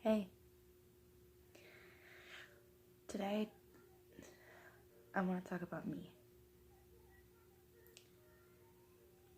Hey, today I want to talk about me.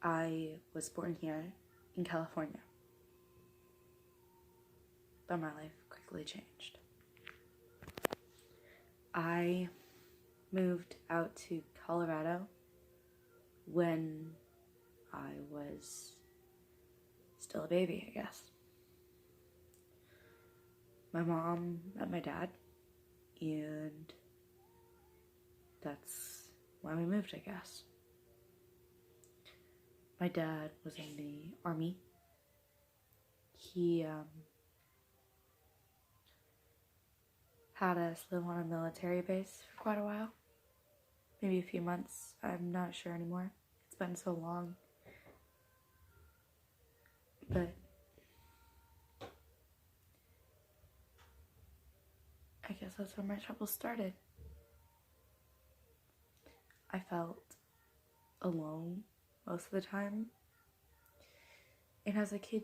I was born here in California, but my life quickly changed. I moved out to Colorado when I was still a baby, I guess. My mom met my dad, and that's why we moved, I guess. My dad was in the army. He had us live on a military base for quite a while. Maybe a few months. I'm not sure anymore. It's been so long. But I guess that's where my troubles started. I felt alone most of the time. And as a kid,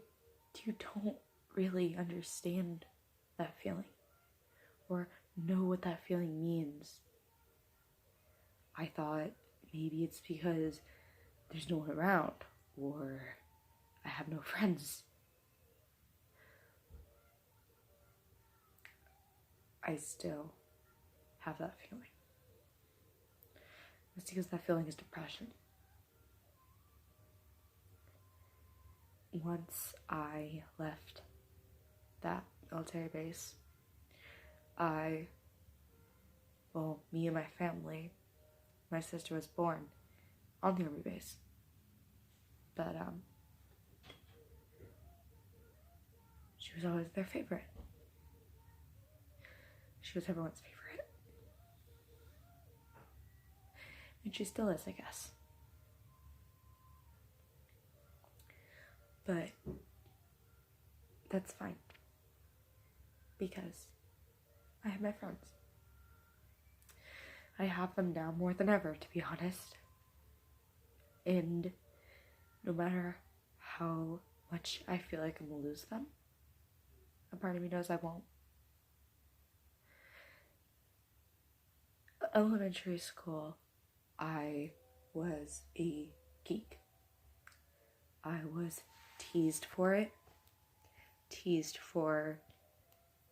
you don't really understand that feeling or know what that feeling means. I thought maybe it's because there's no one around or I have no friends. I still have that feeling. It's because that feeling is depression. Once I left that military base, me and my family, my sister was born on the army base. But she was always their favorite. She was everyone's favorite. And she still is, I guess. But that's fine. Because I have my friends. I have them now more than ever, to be honest. And no matter how much I feel like I'm gonna lose them, a part of me knows I won't. Elementary school, I was a geek. I was teased for it. Teased for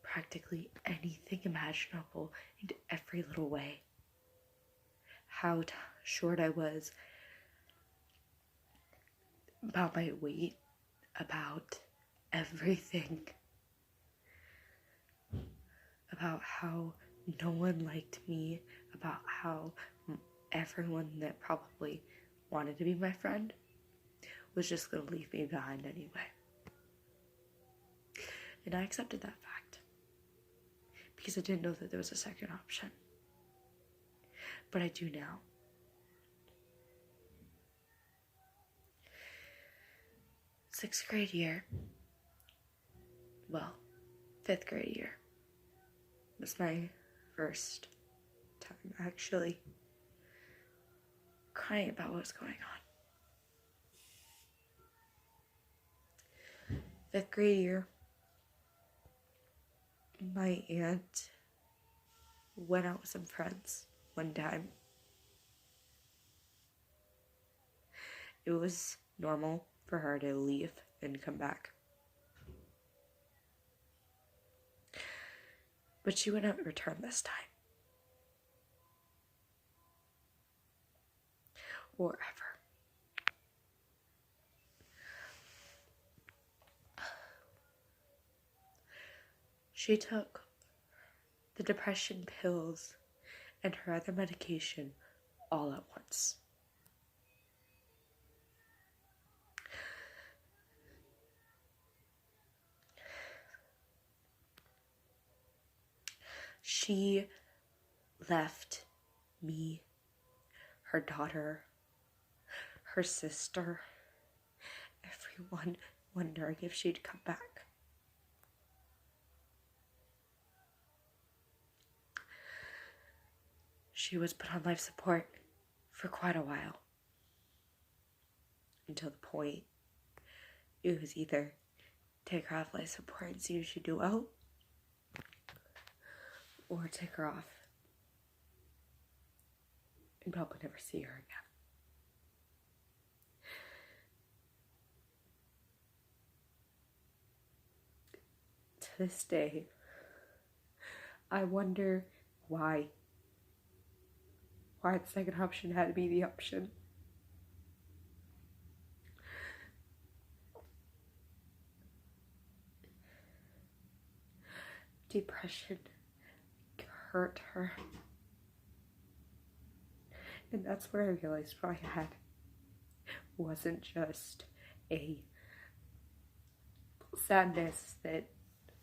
practically anything imaginable in every little way. How short I was, about my weight, about everything, about how no one liked me, about how everyone that probably wanted to be my friend was just going to leave me behind anyway. And I accepted that fact because I didn't know that there was a second option. But I do now. Sixth grade year, well, 5th grade year was my first time actually crying about what was going on. 5th grade year, my aunt went out with some friends one time. It was normal for her to leave and come back. But she wouldn't return this time. Or ever. She took the depression pills and her other medication all at once. She left me, her daughter, her sister, everyone wondering if she'd come back. She was put on life support for quite a while. Until the point it was either take her off life support and see if she'd do well, or take her off and probably never see her again. To this day, I wonder why the second option had to be the option. Depression hurt her. And that's what I realized what I had wasn't just a sadness that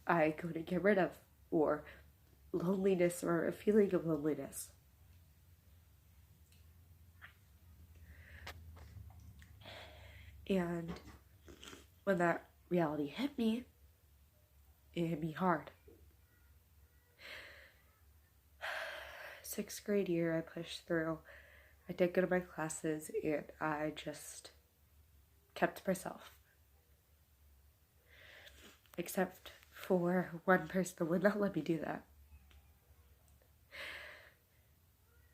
I couldn't get rid of, or loneliness, or a feeling of loneliness. And when that reality hit me, it hit me hard. 6th grade year, I pushed through. I did go to my classes, and I just kept to myself. Except for one person that would not let me do that.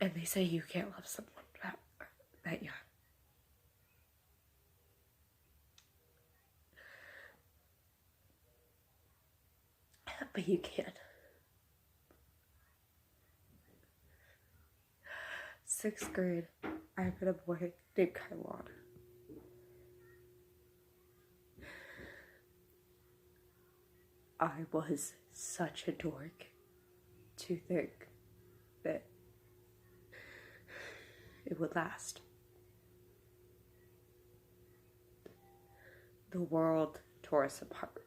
And they say you can't love someone that young. But you can. 6th grade, I met a boy named Kylon. I was such a dork to think that it would last. The world tore us apart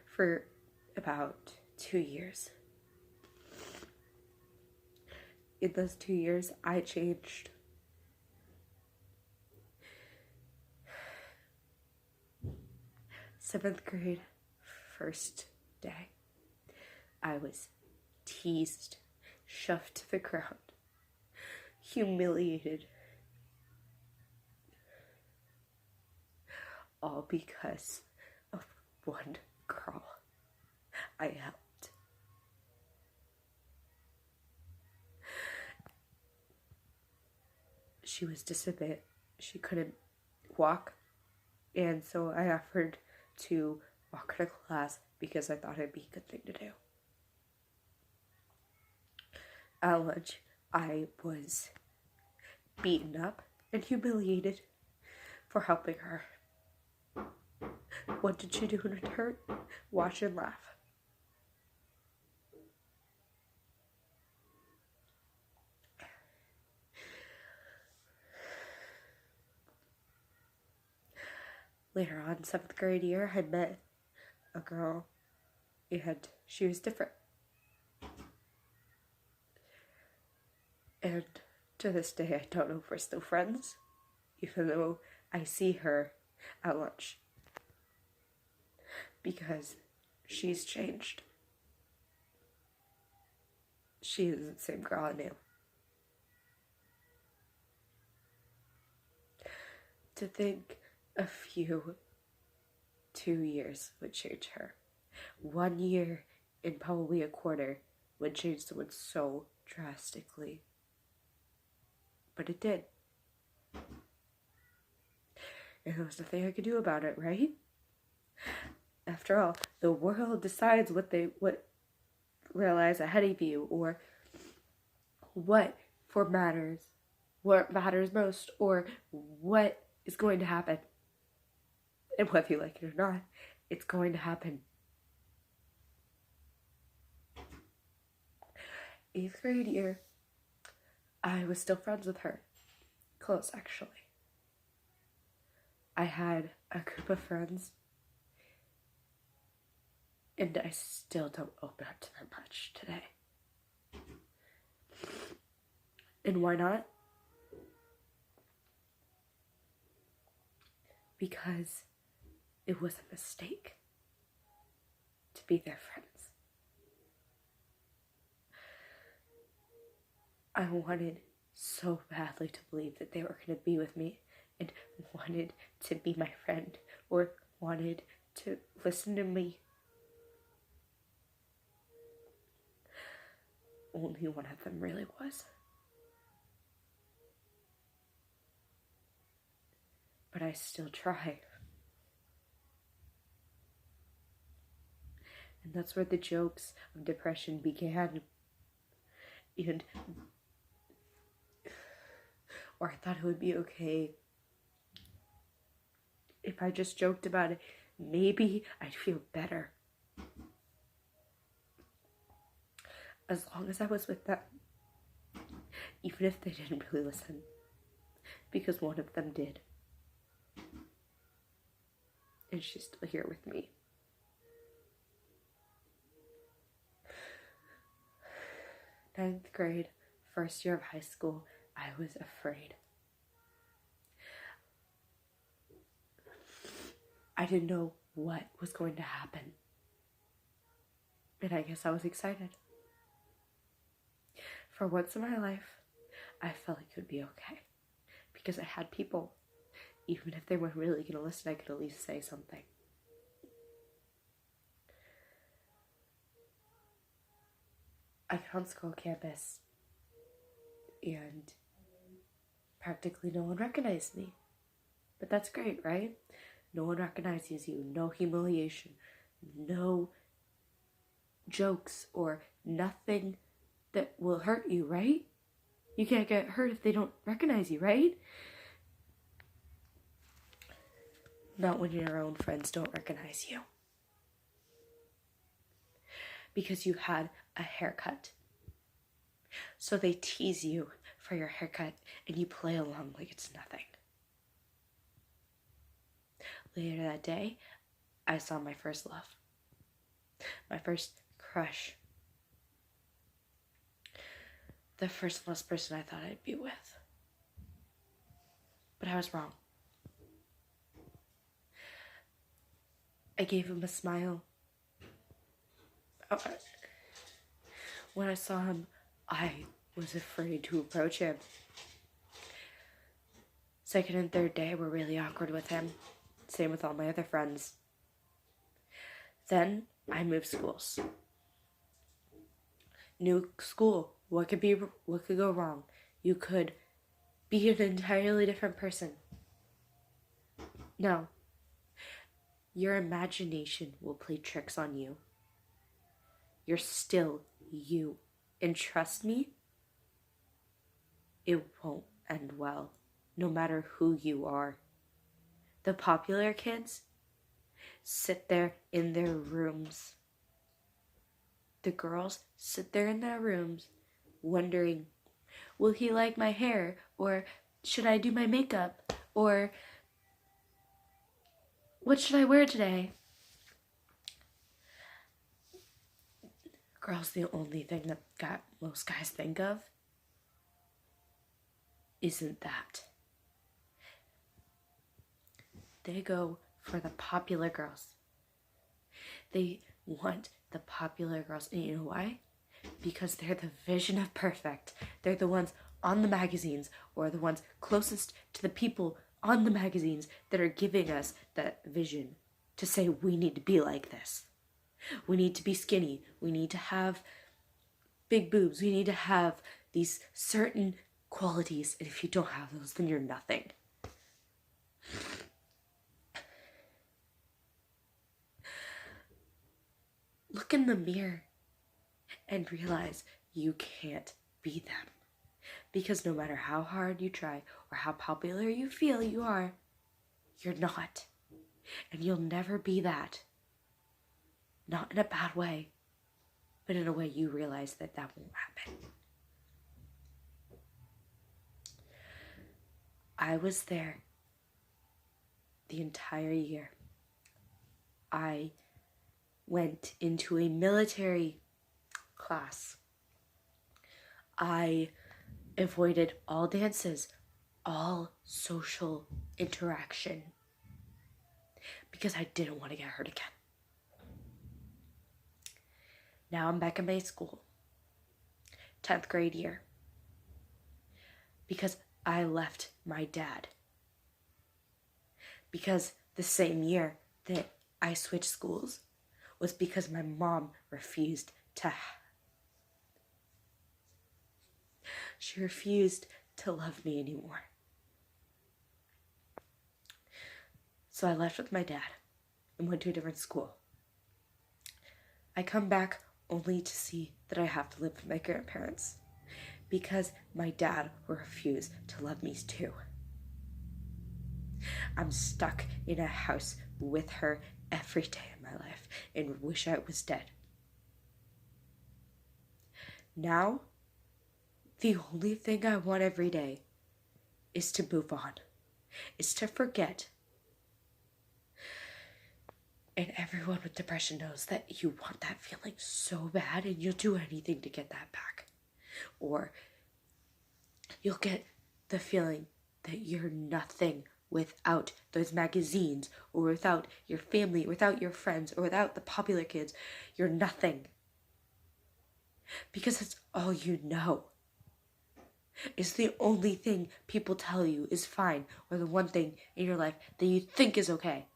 for about 2 years. In those 2 years, I changed. Seventh grade, first day, I was teased, shoved to the ground, humiliated, all because of one girl I helped. She was disabled. She couldn't walk, and so I offered to walk her to class because I thought it'd be a good thing to do. At lunch, I was beaten up and humiliated for helping her. What did she do in return? Watch and laugh. Later on, 7th grade year, I met a girl, and she was different. And to this day, I don't know if we're still friends, even though I see her at lunch. Because she's changed. She isn't the same girl I knew. To think a few 2 years would change her. 1 year and probably a quarter would change someone so drastically. But it did. And there was nothing I could do about it, right? After all, the world decides what lies ahead of you, or what matters most, or what is going to happen. And whether you like it or not, it's going to happen. 8th grade year, I was still friends with her. Close, actually. I had a group of friends, and I still don't open up to them much today. And why not? Because it was a mistake to be their friends. I wanted so badly to believe that they were going to be with me, and wanted to be my friend, or wanted to listen to me. only one of them really was. But I still try. And that's where the jokes of depression began. Or I thought it would be okay if I just joked about it. Maybe I'd feel better. As long as I was with them. Even if they didn't really listen. Because one of them did. And she's still here with me. Ninth grade, first year of high school, I was afraid. I didn't know what was going to happen. And I guess I was excited. For once in my life, I felt like it would be okay. Because I had people. Even if they weren't really going to listen, I could at least say something. I got on school campus, and practically no one recognized me. But that's great, right? No one recognizes you. No humiliation. No jokes or nothing that will hurt you, right? You can't get hurt if they don't recognize you, right? Not when your own friends don't recognize you. Because you had a haircut. So they tease you for your haircut and you play along like it's nothing. Later that day, I saw my first love. My first crush. The first last person I thought I'd be with. But I was wrong. I gave him a smile. When I saw him, I was afraid to approach him. Second and third day were really awkward with him. Same with all my other friends. Then I moved schools. New school. What could go wrong? You could be an entirely different person. No. Your imagination will play tricks on you. You're still you. And trust me, it won't end well, no matter who you are. The popular kids sit there in their rooms. The girls sit there in their rooms wondering, will he like my hair? Or should I do my makeup? Or what should I wear today? Girls, the only thing that most guys think of isn't that. They go for the popular girls. They want the popular girls. And you know why? Because they're the vision of perfect. They're the ones on the magazines, or the ones closest to the people on the magazines that are giving us that vision to say we need to be like this. We need to be skinny. We need to have big boobs. We need to have these certain qualities. And if you don't have those, then you're nothing. Look in the mirror and realize you can't be them. Because no matter how hard you try or how popular you feel you are, you're not. And you'll never be that. Not in a bad way, but in a way you realize that won't happen. I was there the entire year. I went into a military class. I avoided all dances, all social interaction, because I didn't want to get hurt again. Now I'm back in my school, 10th grade year, because I left my dad. Because the same year that I switched schools was because my mom refused to She refused to love me anymore. So I left with my dad and went to a different school. I come back only to see that I have to live with my grandparents because my dad will refuse to love me too. I'm stuck in a house with her every day of my life and wish I was dead. Now, the only thing I want every day is to move on, is to forget. And everyone with depression knows that you want that feeling so bad and you'll do anything to get that back. Or you'll get the feeling that you're nothing without those magazines, or without your family, without your friends, or without the popular kids. You're nothing. Because it's all you know. It's the only thing people tell you is fine, or the one thing in your life that you think is okay.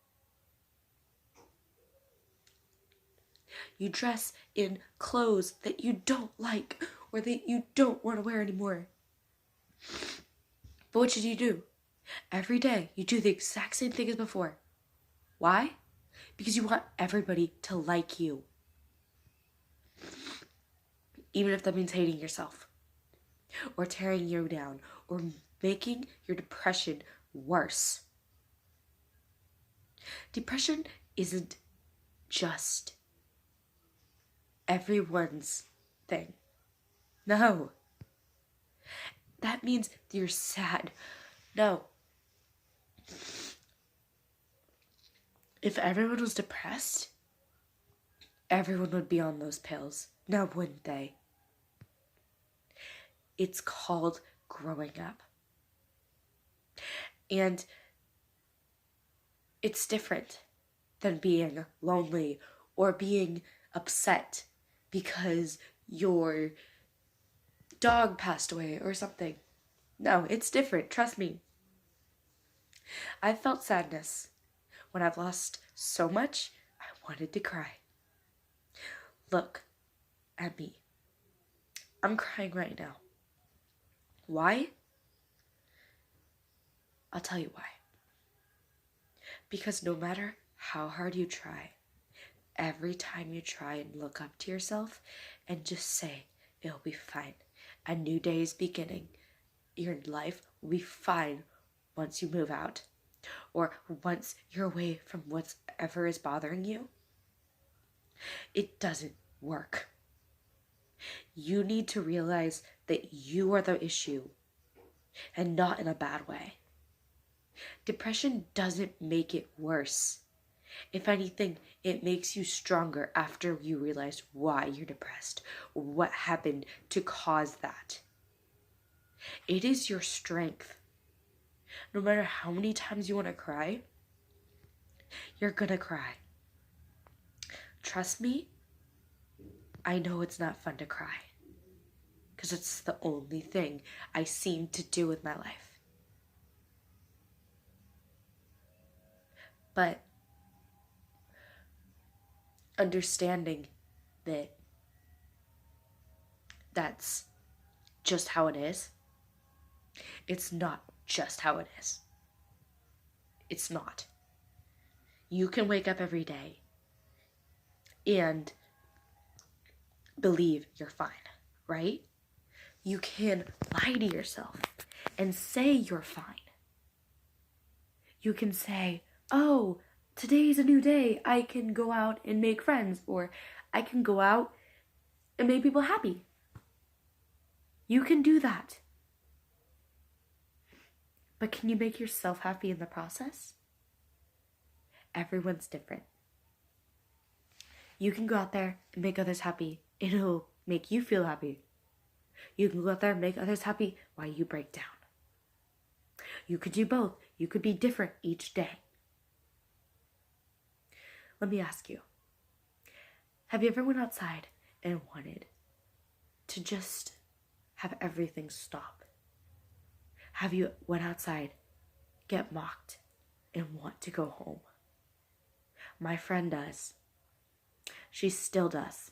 You dress in clothes that you don't like or that you don't want to wear anymore. But what should you do? Every day you do the exact same thing as before. Why? Because you want everybody to like you. Even if that means hating yourself, or tearing you down, or making your depression worse. Depression isn't just everyone's thing. No. That means you're sad. No. If everyone was depressed, everyone would be on those pills. Now wouldn't they? It's called growing up. And it's different than being lonely or being upset because your dog passed away or something. No, it's different. Trust me. I've felt sadness when I've lost so much I wanted to cry. Look at me. I'm crying right now. Why? I'll tell you why. Because no matter how hard you try, every time you try and look up to yourself and just say, it'll be fine. A new day is beginning. Your life will be fine once you move out. Or once you're away from whatever is bothering you. It doesn't work. You need to realize that you are the issue and not in a bad way. Depression doesn't make it worse. If anything, it makes you stronger after you realize why you're depressed, or what happened to cause that. It is your strength. No matter how many times you want to cry, you're gonna cry. Trust me, I know it's not fun to cry, because it's the only thing I seem to do with my life. But understanding that that's just how it is, it's not just how it is. It's not. You can wake up every day and believe you're fine, right? You can lie to yourself and say you're fine. You can say, oh, today's a new day. I can go out and make friends, or I can go out and make people happy. You can do that. But can you make yourself happy in the process? Everyone's different. You can go out there and make others happy. It'll make you feel happy. You can go out there and make others happy while you break down. You could do both. You could be different each day. Let me ask you, have you ever went outside and wanted to just have everything stop? Have you went outside, get mocked, and want to go home? My friend does. She still does.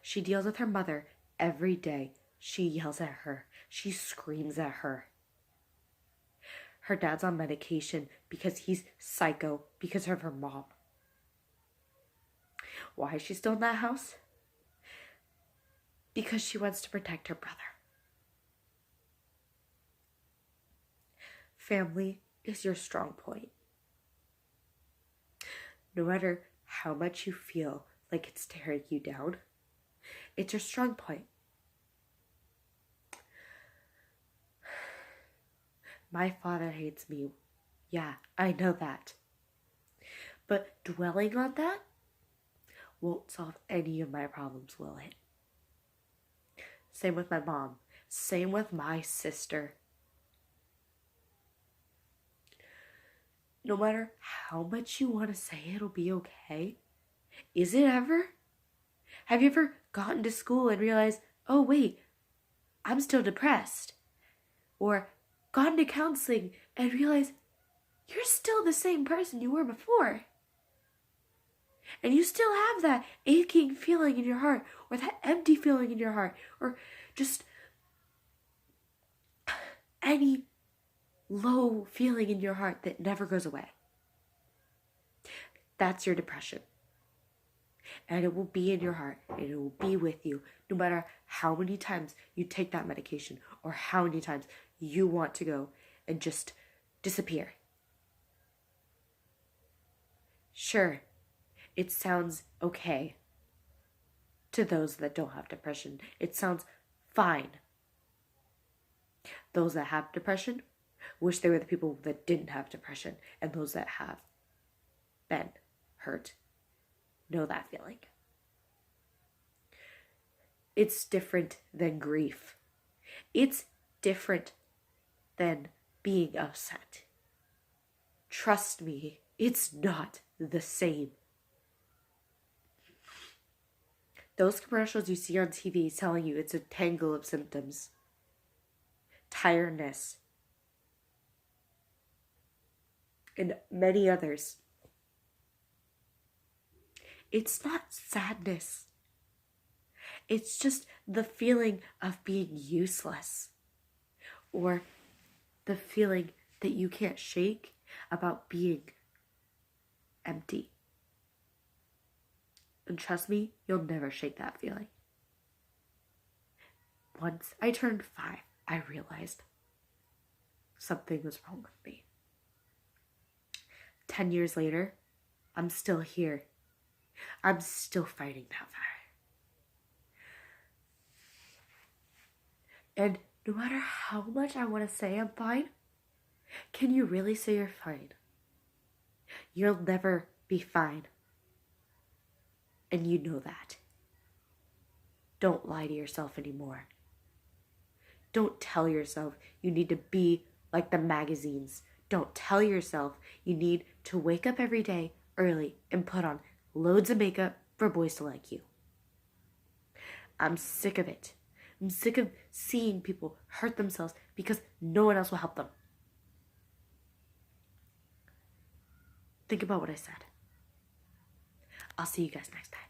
She deals with her mother every day. She yells at her. She screams at her. Her dad's on medication because he's psycho because of her mom. Why is she still in that house? Because she wants to protect her brother. Family is your strong point. No matter how much you feel like it's tearing you down, it's your strong point. My father hates me. Yeah, I know that. But dwelling on that won't solve any of my problems, will it? Same with my mom. Same with my sister. No matter how much you want to say it'll be okay, is it ever? Have you ever gotten to school and realized, oh wait, I'm still depressed? Or gotten to counseling and realized you're still the same person you were before? And you still have that aching feeling in your heart, or that empty feeling in your heart, or just any low feeling in your heart that never goes away. That's your depression. And it will be in your heart, and it will be with you no matter how many times you take that medication or how many times you want to go and just disappear. Sure, it sounds okay to those that don't have depression. It sounds fine. Those that have depression wish they were the people that didn't have depression, and those that have been hurt know that feeling. It's different than grief. It's different than being upset. Trust me, it's not the same. Those commercials you see on TV telling you it's a tangle of symptoms. Tiredness. And many others. It's not sadness. It's just the feeling of being useless. Or the feeling that you can't shake about being empty. And trust me, you'll never shake that feeling. Once I turned 5, I realized something was wrong with me. 10 years later, I'm still here. I'm still fighting that fire. And no matter how much I want to say I'm fine, can you really say you're fine? You'll never be fine. And you know that. Don't lie to yourself anymore. Don't tell yourself you need to be like the magazines. Don't tell yourself you need to wake up every day early and put on loads of makeup for boys to like you. I'm sick of it. I'm sick of seeing people hurt themselves because no one else will help them. Think about what I said. I'll see you guys next time.